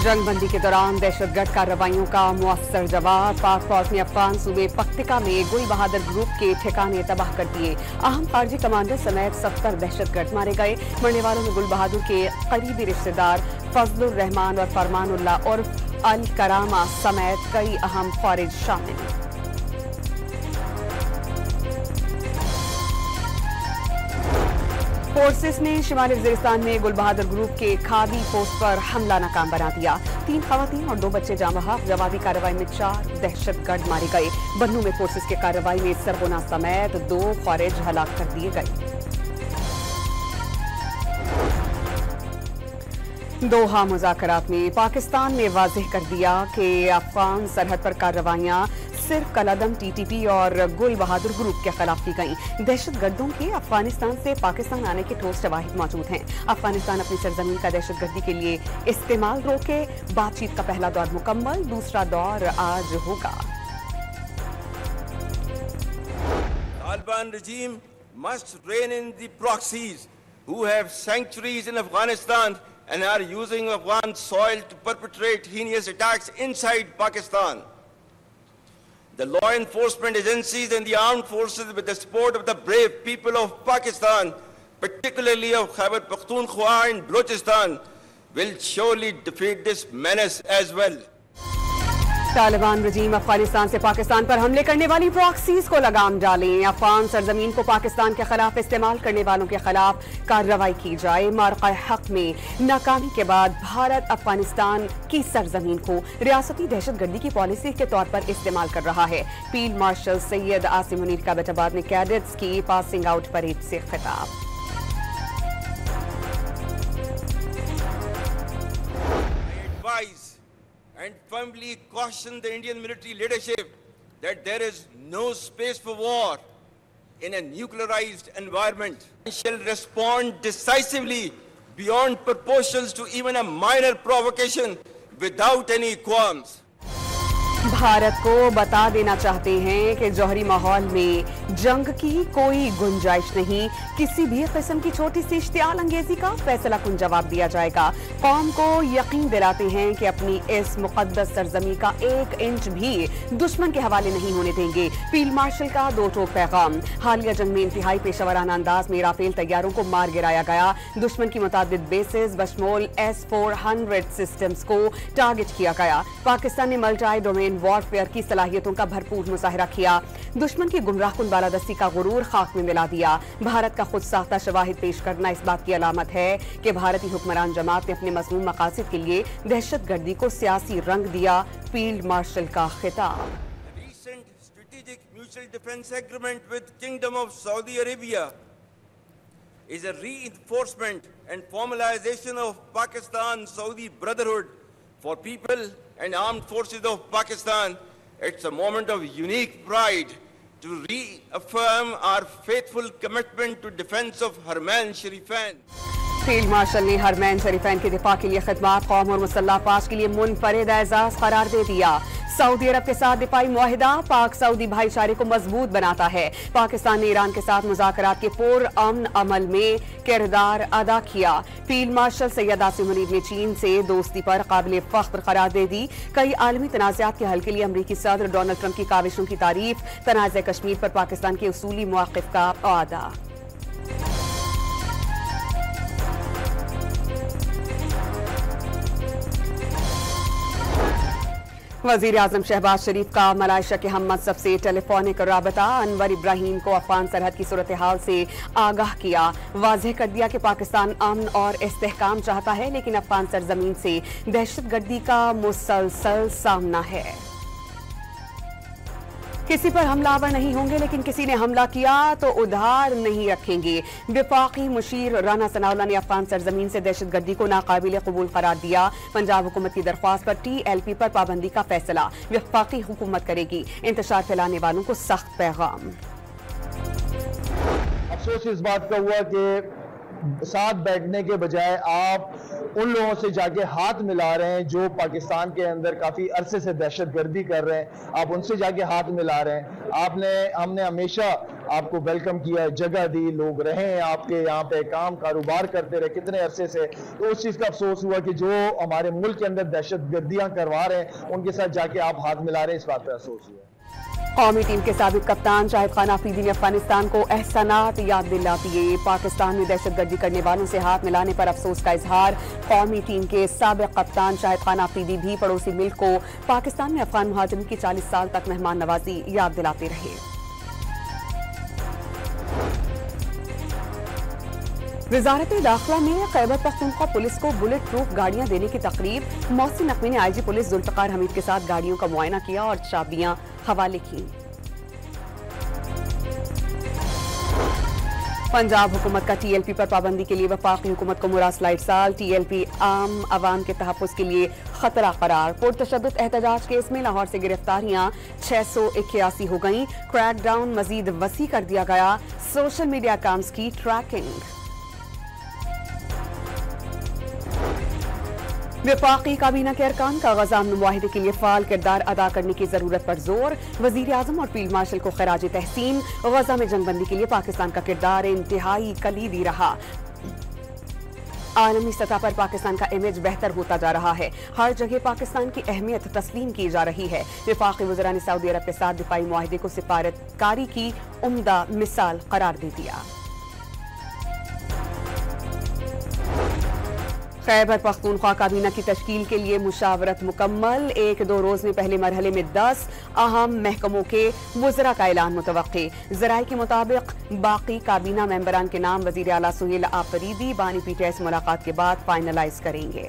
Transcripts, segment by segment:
जंगबंदी के दौरान दहशतगर्द कार्रवाइयों का मुअस्सर जवाब। पाक फौज ने अफगान सूबे पख्तिका में गुल बहादुर ग्रुप के ठिकाने तबाह कर दिए। अहम खारजी कमांडर समेत 70 दहशतगर्द मारे गए। मरने वालों में गुल बहादुर के करीबी रिश्तेदार फजलुर रहमान और फरमानुल्लाह उर्फ अल करामा समेत कई अहम खारिज शामिल। फोर्सेस ने शिमाली वजीरिस्तान में गुल बहादुर ग्रुप के खादी पोस्ट पर हमला नाकाम बना दिया। 3 खवातीन और 2 बच्चे जाँ बहक। जवाबी कार्रवाई में 4 दहशतगर्द मारे गए। बन्नू में फोर्सेस के कार्रवाई में सरगोना समेत 2 खारिज हलाक कर दिए गए। दोहा मुज़ाकरात में पाकिस्तान ने वाज़ेह कर दिया कि अफगान सरहद पर कार्रवाइयां सिर्फ कलादम टीटीपी और गुल बहादुर ग्रुप के खिलाफ की गई। दहशतगर्दों के अफगानिस्तान से पाकिस्तान आने के ठोस शवाहिद मौजूद हैं। अफगानिस्तान अपनी सरजमीन का दहशतगर्दी के लिए इस्तेमाल रोके। बातचीत का पहला दौर मुकम्मल, दूसरा दौर आज होगा। Taliban regime must rein in the proxies who have sanctuaries in Afghanistan and are using Afghan soil to perpetrate heinous attacks inside Pakistan. The law enforcement agencies and the armed forces, with the support of the brave people of Pakistan, particularly of Khyber Pakhtunkhwa and Balochistan, will surely defeat this menace as well. Taliban रजीम Afghanistan से पाकिस्तान पर हमले करने वाली proxies को लगाम डालें। अफगान सरजमीन को पाकिस्तान के खिलाफ इस्तेमाल करने वालों के खिलाफ कार्रवाई की जाए। मार्का हक में नाकामी के बाद भारत अफगानिस्तान की सरजमीन को रियासती दहशतगर्दी की पॉलिसी के तौर पर इस्तेमाल कर रहा है। फील्ड मार्शल सैयद आसिम मुनीर का बैटाबाद में कैडेट्स की पासिंग आउट परेड से खिताब। And firmly caution the Indian military leadership that there is no space for war in a nuclearized environment. We shall respond decisively beyond proportions to even a minor provocation without any qualms. Bharat को बता देना चाहते हैं कि जौहरी माहौल में जंग की कोई गुंजाइश नहीं। किसी भी किस्म की छोटी सी इश्तियाल अंगेजी का फैसला कुन जवाब दिया जाएगा। कौम को यकीन दिलाते हैं कि अपनी इस मुकद्दस सरजमी का 1 इंच भी दुश्मन के हवाले नहीं होने देंगे। फील्ड मार्शल का 2 टोक पैगाम। हालिया जंग में इंतहाई पेशावराना अंदाज में राफेल तैयारों को मार गिराया गया। दुश्मन की मुताबिद बेसिस बशमोल S-400 सिस्टम्स को टारगेट किया गया। पाकिस्तान ने मल्टी डोमेन वॉरफेयर की सलाहियतों का भरपूर मुजाहिरा किया। दुश्मन की गुमराहकुन बालादस्ती का गुरूर खाक में मिला दिया। भारत का खुद साख्ता शवाहिद पेश करना इस बात की अलामत है कि भारतीय हुक्मरान जमात ने अपने मज़मूम मकासद के लिए दहशतगर्दी को सियासी रंग दिया। फील्ड मार्शल का खिताब। Recent strategic mutual defense agreement with Kingdom of Saudi Arabia is a reinforcement and formalization of Pakistan-Saudi brotherhood for people and armed forces of Pakistan. It's a moment of unique pride to reaffirm our faithful commitment to defense of Haramain Sharifain. Field marshal ने हरमैन शरीफैन के दिफा के लिए खिदमत कौम और मुसल्लह अफवाज के लिए मुनफरिद एजाज करार दे दिया। सऊदी अरब के साथ दिफाई मुआहिदा पाक सऊदी भाईचारे को मजबूत बनाता है। पाकिस्तान ने ईरान के साथ मुज़ाकरात के पुरअमन अमल में किरदार अदा किया। फील्ड मार्शल सैयद आसिम मुनीर ने चीन से दोस्ती पर काबिल फख्र करार दे दी। कई आलमी तनाज़ात के हल के लिए अमरीकी सदर डोनाल्ड ट्रंप की काविशों की तारीफ। तनाज़े कश्मीर पर पाकिस्तान के उसूली मौक़िफ़ का वादा। वज़ीर आज़म शहबाज शरीफ का मलाइशिया के हम मनसब से टेलीफोनिक राबता। अनवर इब्राहीम को अफगान सरहद की सूरत हाल से आगाह किया। वाज़ेह कर दिया कि पाकिस्तान अमन और इस्तेहकाम चाहता है, लेकिन अफगान सरजमीन से दहशतगर्दी का मुसलसल सामना है। किसी पर हमलावर नहीं होंगे, लेकिन किसी ने हमला किया तो उधार नहीं रखेंगे। विफाकी मुशीर राना सनाउल्लाह ने अफगान सरजमीन से दहशतगर्दी को नाकाबिल कबूल करार दिया। पंजाब हुकूमत की दरख्वास्त पर TLP पर पाबंदी का फैसला विफाकी हुकूमत करेगी। इंतशार फैलाने वालों को सख्त पैगाम। अफसोस इस बात का हुआ कि साथ बैठने के बजाय आप उन लोगों से जाके हाथ मिला रहे हैं जो पाकिस्तान के अंदर काफ़ी अरसे से दहशतगर्दी कर रहे हैं, आप उनसे जाके हाथ मिला रहे हैं। हमने हमेशा आपको वेलकम किया, जगह दी, लोग रहे हैं आपके यहाँ पे, काम कारोबार करते रहे कितने अरसे से। तो उस चीज़ का अफसोस हुआ कि जो हमारे मुल्क के अंदर दहशतगर्दियाँ करवा रहे हैं उनके साथ जाके आप हाथ मिला रहे हैं, इस बात पर अफसोस हुआ। कौमी टीम के साबिक कप्तान शाहिद खान आफरीदी ने अफगानिस्तान को एहसानात याद दिलाती है। पाकिस्तान में दहशतगर्दी करने वालों से हाथ मिलाने पर अफसोस का इजहार। कौमी टीम के साबिक कप्तान शाहिद खान आफरीदी भी पड़ोसी मुल्क को पाकिस्तान में अफगान मुहाजिरीन की 40 साल तक मेहमान नवाजी याद दिलाते रहे। वजारत दाखिला में खैबर पख्तूनख्वा पुलिस को बुलेट प्रूफ गाड़ियां देने की तकरीब। मोहसिन नकवी ने आईजी पुलिस जुल्फिकार हमीद के साथ गाड़ियों का मुआयना किया और चाबियां हवाले की। पंजाब हुकूमत का टीएलपी पर पाबंदी के लिए वफाकी हुकूमत को मुरासला इरसाल। टीएलपी आम अवाम के तहफ़्फ़ुज़ के लिए खतरा करार। पुरतशद्दुद एहतजाज केस में लाहौर से गिरफ्तारियां 681 हो गईं। क्रैकडाउन मजीद वसी कर दिया गया। सोशल मीडिया अकाउंट्स की ट्रैकिंग। वफाकी काबीना के अरकान का गज़ा अमन मुआहिदे के लिए फ़ाल किरदार अदा करने की ज़रूरत पर जोर। वज़ीर आज़म और फील्ड मार्शल को खराज तहसीन। गज़ा में जंगबंदी के लिए पाकिस्तान का किरदार इंतहाई कलीदी रहा। आलमी सतह पर पाकिस्तान का इमेज बेहतर होता जा रहा है। हर जगह पाकिस्तान की अहमियत तस्लीम की जा रही है। वफाकी वज़रा ने सऊदी अरब के साथ दिफाई मुआहिदे को सिफारतकारी की उम्दा मिसाल करार दे दिया। खैबर पख्तूनख्वा काबीना की तश्कील के लिए मुशावरत मुकम्मल। 1-2 रोज में पहले मरहले में 10 अहम महकमों के वज़रा का ऐलान मुतवक्की। ज़राए के मुताबिक बाकी काबीना मेंबरान के नाम वज़ीर आला सुहेल आफरीदी बानी पीटीआई से मुलाकात के बाद फाइनलाइज करेंगे।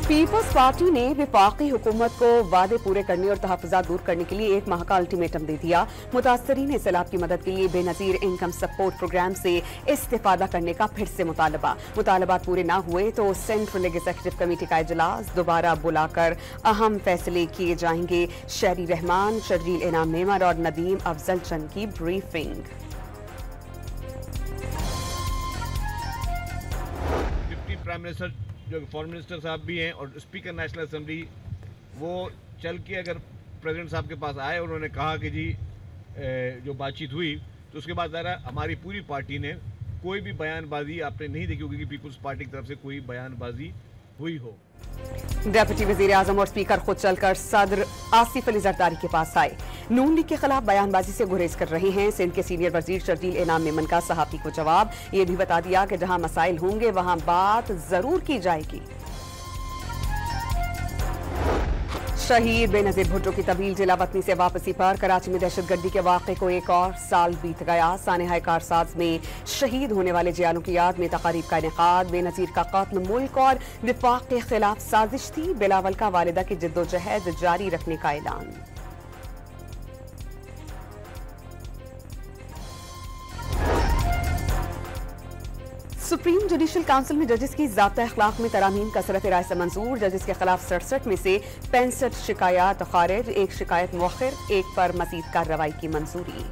पीपल्स पार्टी ने वफाकी हुकूमत को वादे पूरे करने और तहफ़्फ़ुज़ात दूर करने के लिए 1 माह का अल्टीमेटम दे दिया। मुतासरीन सैलाब की मदद के लिए बेनज़ीर इनकम सपोर्ट प्रोग्राम से इस्तेफादा करने का फिर से मुतालबात पूरे न हुए तो सेंट्रल एग्जीक्यूटिव कमेटी का इजलास दोबारा बुलाकर अहम फैसले किए जाएंगे। शहरी रहमान, शर्जील इनाम मेमर और नदीम अफजल चंद की ब्रीफिंग। डिप्टी प्राइम मिनिस्टर जो फॉरेन मिनिस्टर साहब भी हैं और स्पीकर नेशनल असेंबली, वो चल के अगर प्रेसिडेंट साहब के पास आए और उन्होंने कहा कि जी जो बातचीत हुई, तो उसके बाद ज़रा हमारी पूरी पार्टी ने कोई भी बयानबाजी आपने नहीं देखी होगी कि पीपल्स पार्टी की तरफ से कोई बयानबाजी हुई हो। डेप्यूटी वज़ीर आज़म और स्पीकर खुद चलकर सदर आसिफ अली जरदारी के पास आए। नून लीग के खिलाफ बयानबाजी से गुरेज कर रहे हैं। सिंध के सीनियर वजीर शर्जील इनाम मेमन का सहाफ़ी को जवाब। ये भी बता दिया कि जहां मसाइल होंगे वहां बात जरूर की जाएगी। शहीद बेनज़ीर भुट्टो की तवील जिला वतनी से वापसी पर कराची में दहशतगर्दी के वाक़े को 1 और साल बीत गया। सानेहाए कारसाज में शहीद होने वाले जियालों की याद में तकारीब का इनेकाद। बेनज़ीर का कत्ल मुल्क और विफाक के खिलाफ साजिश थी। बिलावल का वालिदा की जिद्दोजहद जारी रखने का ऐलान। सुप्रीम जुडिशल काउंसिल में जजेस की ज़ाब्ता अखलाक में तरामीम कसरत राय से मंजूर। जजेस के खिलाफ 67 में से 65 शिकायत खारिज, 1 शिकायत मुअख्खर, 1 पर मजीद कार्रवाई की मंजूरी।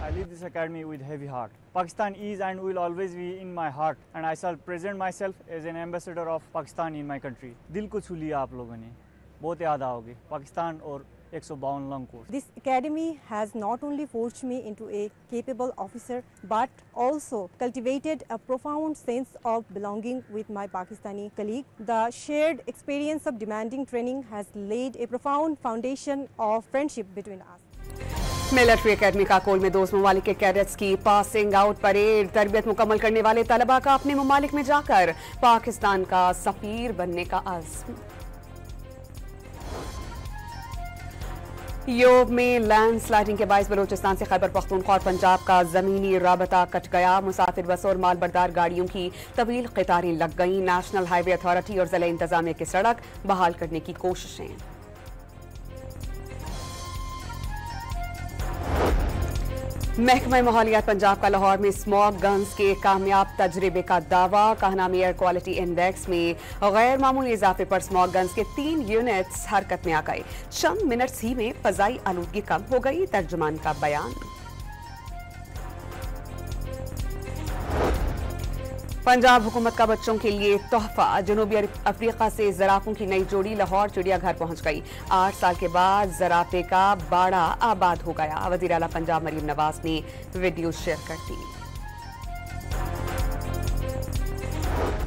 I leave this academy with heavy heart. Pakistan is and will always be in my heart and I shall present myself as an ambassador of Pakistan in my country. दिल को छू लिया आप लोगों ने, बहुत याद आओगे पाकिस्तान और 152 long course. This academy has not only forged me into a capable officer but also cultivated a profound sense of belonging with my Pakistani colleague. The shared experience of demanding training has laid a profound foundation of friendship between us. Military academy Kakul में 2 ममालिक के cadets की passing out parade. तरबियत मुकम्मल करने वाले तलबा का अपने ममालिक में जाकर पाकिस्तान का सफीर बनने का अज़्म। योग में लैंडस्लाइडिंग के बायस बलूचिस्तान से खैबर पख्तूनख्वा और पंजाब का जमीनी राबता कट गया। मुसाफिर बसों और मालबरदार गाड़ियों की तवील कतारें लग गईं। नेशनल हाईवे अथॉरिटी और जिला इंतजामिया की सड़क बहाल करने की कोशिशें। महकमा माहौलियात पंजाब का लाहौर में स्मॉग गन्स के कामयाब तजर्बे का दावा। कहनामी एयर क्वालिटी इंडेक्स में गैर मामूली इजाफे पर स्मॉग गन्स के 3 यूनिट्स हरकत में आ गए। चंद मिनट्स ही में फजाई आलूदगी कम हो गई, तर्जुमान का बयान। पंजाब हुकूमत का बच्चों के लिए तोहफा। जनूबी अफ्रीका से ज़राफ़ों की नई जोड़ी लाहौर चिड़ियाघर पहुंच गई। 8 साल के बाद ज़राफ़े का बाड़ा आबाद हो गया। वज़ीर आला पंजाब मरीम नवाज ने वीडियो शेयर कर दी।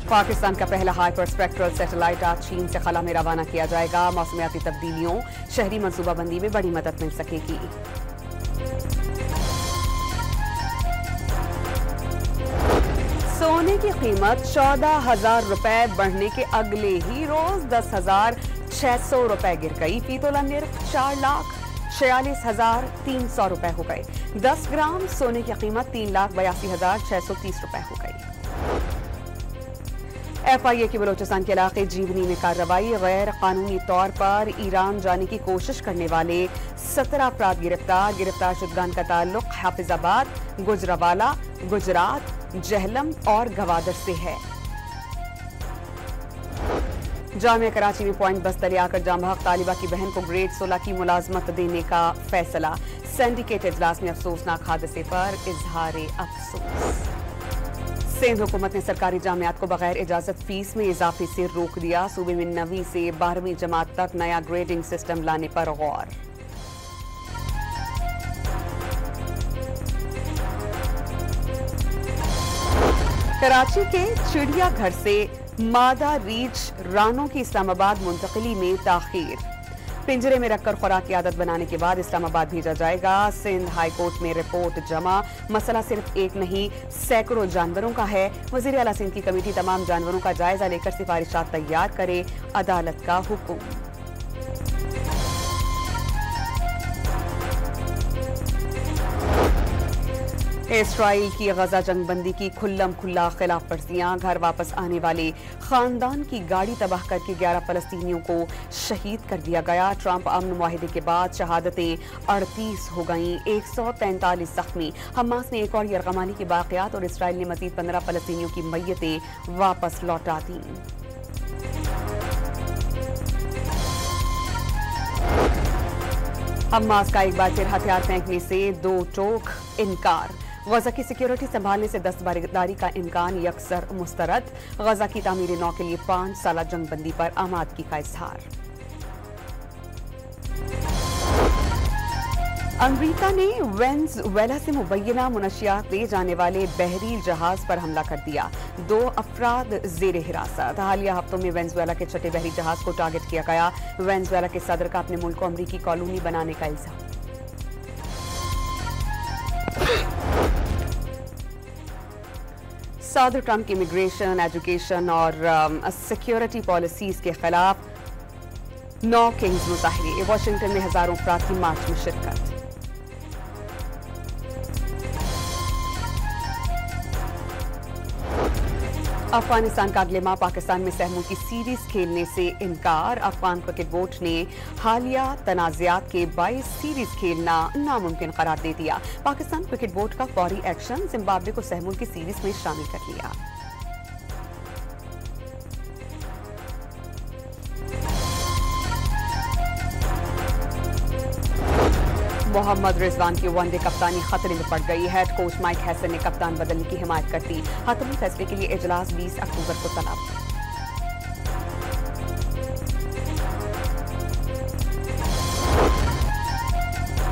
पाकिस्तान का पहला हाइपर स्पेक्ट्रल सैटेलाइट आज चीन से खला में रवाना किया जाएगा। मौसमियाती तब्दीलियों, शहरी मनसूबाबंदी में बड़ी मदद मिल सकेगी। सोने की कीमत 14,000 रुपए बढ़ने के अगले ही रोज 10,600 रुपए गिर गई। फीतोला निर्ख 4,46,300 रुपए हो गए। 10 ग्राम सोने की कीमत 3,82,630 रुपए हो गई। FIA की बलोचिस्तान के इलाके जीवनी में कार्रवाई। गैर कानूनी तौर पर ईरान जाने की कोशिश करने वाले 17 अफराद गिरफ्तार। गिरफ्तार शुदगान का ताल्लुक हाफिजाबाद, गुजरावाला, गुजरात, जहलम और गवादर से है। जामिया कराची में पॉइंट बस तले आकर जाम बहक तालिबा की बहन को ग्रेड 16 की मुलाजमत देने का फैसला। सिंडिकेट इजलास में अफसोसनाक हादसे पर इजहार अफसोस। सिंध हुकूमत ने सरकारी जामियात को बगैर इजाजत फीस में इजाफे से रोक दिया। सूबे में 9वीं से 12वीं जमात तक नया ग्रेडिंग सिस्टम लाने पर गौर। कराची के चिड़ियाघर से मादा रीछ रानों की इस्लामाबाद मुंतकिली में ताखीर। पिंजरे में रखकर खुराक की आदत बनाने के बाद इस्लामाबाद भेजा जाएगा। सिंध हाई कोर्ट में रिपोर्ट जमा। मसला सिर्फ एक नहीं, सैकड़ों जानवरों का है। वज़ीर आला सिंध की कमेटी तमाम जानवरों का जायजा लेकर सिफारिशात तैयार करे, अदालत का हुक्म। इस्राईल की गजा जंगबंदी की खुल्लम खुल्ला खिलाफ वर्जियां। घर वापस आने वाले खानदान की गाड़ी तबाह करके 11 फलस्तीनियों को शहीद कर दिया गया। ट्रंप अमन मुआहिदे के बाद शहादतें 38 हो गईं, 143 जख्मी। हमास ने एक और यरगमानी के वाक़यात और इस्राईल ने मजीद 15 फलस्तीनियों की मैयतें वापस लौटा दी। हमास का एक बार फिर हथियार फेंकने से 2 टोक इनकार। गजा की सिक्योरिटी संभालने से दस्तबरदारी का इम्कान यकसर मुस्तरद। गजा की तामीर नौ के लिए 5 साल जंगबंदी पर आमादगी का इजहार। अमरीका ने वेनेजुएला से मुबैना मुनशियात ले जाने वाले बहरी जहाज पर हमला कर दिया। 2 अफराद जेर हिरासत। हालिया हफ्तों में वेनेजुएला के छठे बहरी जहाज को टारगेट किया गया। वेनेजुएला के सदर का अपने मुल्क को अमरीकी कॉलोनी बनाने का इल्जाम। सदर ट्रंप की इमिग्रेशन, एजुकेशन और सिक्योरिटी पॉलिसीज के खिलाफ 9 किंग्स मुजाहिरे। वाशिंगटन में हजारों अफराद की मार्च में शिरकत। अफगानिस्तान का अगले माह पाकिस्तान में सहमूल की सीरीज खेलने से इनकार। अफगान क्रिकेट बोर्ड ने हालिया तनाज़ात के 22 सीरीज खेलना नामुमकिन करार दे दिया। पाकिस्तान क्रिकेट बोर्ड का फौरी एक्शन, जिम्बाब्वे को सहमूल की सीरीज में शामिल कर लिया। मोहम्मद रिजवान की वनडे कप्तानी खतरे में पड़ गई। हेड कोच माइक हैसन ने कप्तान बदलने की हिमायत कर दी। हतमी फैसले के लिए इजलास 20 अक्टूबर को तलब।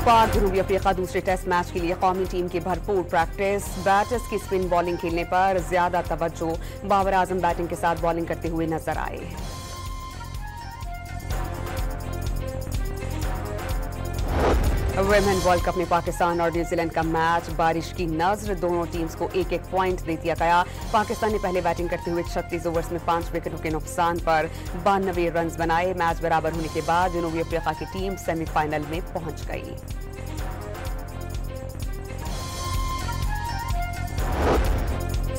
पाक जनूबी अफ्रीका दूसरे टेस्ट मैच के लिए कौमी टीम की भरपूर प्रैक्टिस। बैटर्स की स्पिन बॉलिंग खेलने पर ज्यादा तवज्जो। बाबर आजम बैटिंग के साथ बॉलिंग करते हुए नजर आए। वुमेन वर्ल्ड कप में पाकिस्तान और न्यूजीलैंड का मैच बारिश की नजर। दोनों टीम्स को 1-1 पॉइंट दे दिया गया। पाकिस्तान ने पहले बैटिंग करते हुए 36 ओवर्स में 5 विकेटों के नुकसान पर 92 रन बनाए। मैच बराबर होने के बाद जनूबी अफ्रीका की टीम सेमीफाइनल में पहुंच गई।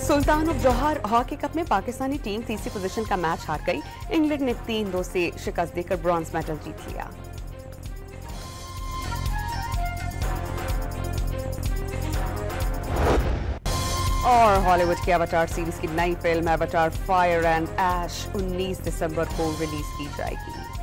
सुल्तान ऑफ जौहर हॉकी कप में पाकिस्तानी टीम तीसरी पोजीशन का मैच हार गई। इंग्लैंड ने 3-2 से शिकस्त देकर ब्रॉन्ज मेडल जीत लिया। और हॉलीवुड की एवाटार सीरीज की नई फिल्म एवाटार फायर एंड ऐश 19 दिसंबर को रिलीज की जाएगी।